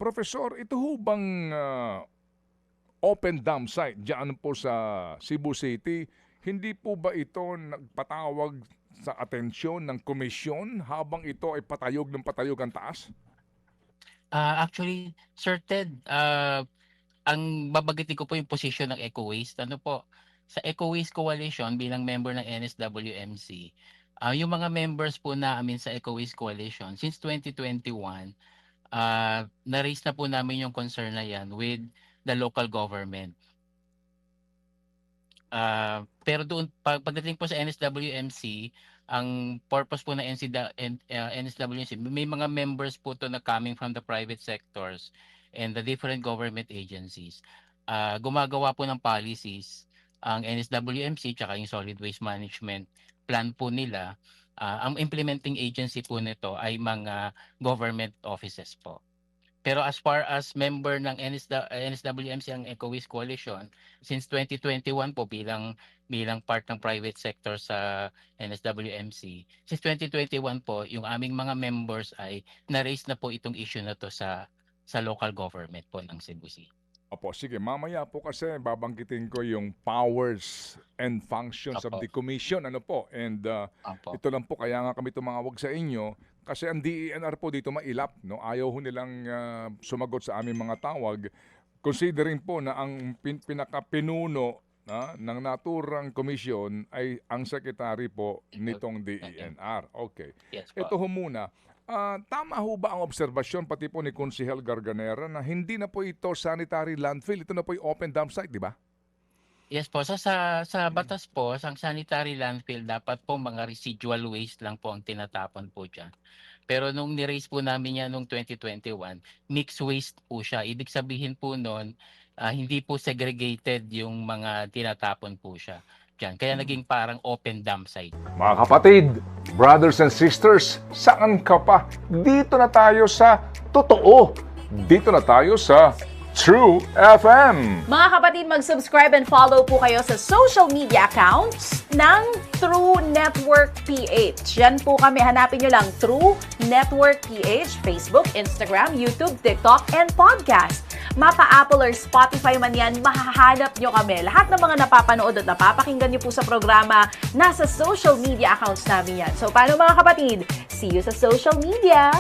Professor, ito ho bang open dam site diyan po sa Cebu City, hindi po ba ito nagpatawag sa atensyon ng komisyon habang ito ay patayog ng patayog ang taas? Actually, Sir Ted, ang babanggitin ko po yung position ng Eco Waste. Ano po, sa Eco Waste Coalition bilang member ng NSWMC, yung mga members po namin sa Eco Waste Coalition since 2021, na-raise na po namin yung concern na yan with the local government. Pero doon pagdating po sa NSWMC, ang purpose po ng NSWMC, may mga members po to na coming from the private sectors and the different government agencies. Gumagawa po ng policies ang NSWMC tsaka yung Solid Waste Management Plan po nila. Ang implementing agency po nito ay mga government offices po. Pero as far as member ng NSWMC ang Eco Waste Coalition, since 2021 po bilang part ng private sector sa NSWMC, since 2021 po, yung aming mga members ay na-raise na po itong issue na to sa local government po ng Cebu City. Opo, sige. Mamaya po kasi babanggitin ko yung powers and functions of Opo. the commission. Ano po? And Opo. ito lang po, kaya nga kami tumawag sa inyo kasi ang DENR po dito mailap. No? Ayaw ho nilang sumagot sa aming mga tawag. Considering po na ang pinakapinuno ng naturang komisyon ay ang sekretary po nitong DENR. Okay. Yes po. Ito ho muna. Tama ho ba ang obserbasyon pati po ni Konsehal Garganera na hindi na po ito sanitary landfill, ito na po yung open dump site, di ba? Yes po, sa batas po, ang sanitary landfill dapat po mga residual waste lang po ang tinatapon po diyan. Pero nung ni-raise po namin yan noong 2021, mixed waste po siya. Ibig sabihin po noon, hindi po segregated yung mga tinatapon po siya diyan. Kaya naging parang open dump site. Mga kapatid, brothers and sisters, saan ka pa? Dito na tayo sa totoo. Dito na tayo sa True FM. Mga kapatid, mag-subscribe and follow po kayo sa social media accounts ng True Network PH. Yan po kami, hanapin nyo lang True Network PH, Facebook, Instagram, YouTube, TikTok, and podcast. Mapa Apple or Spotify man yan, mahahanap nyo kami. Lahat ng mga napapanood at napapakinggan nyo po sa programa, nasa social media accounts namin yan. So, paano mga kapatid? See you sa social media!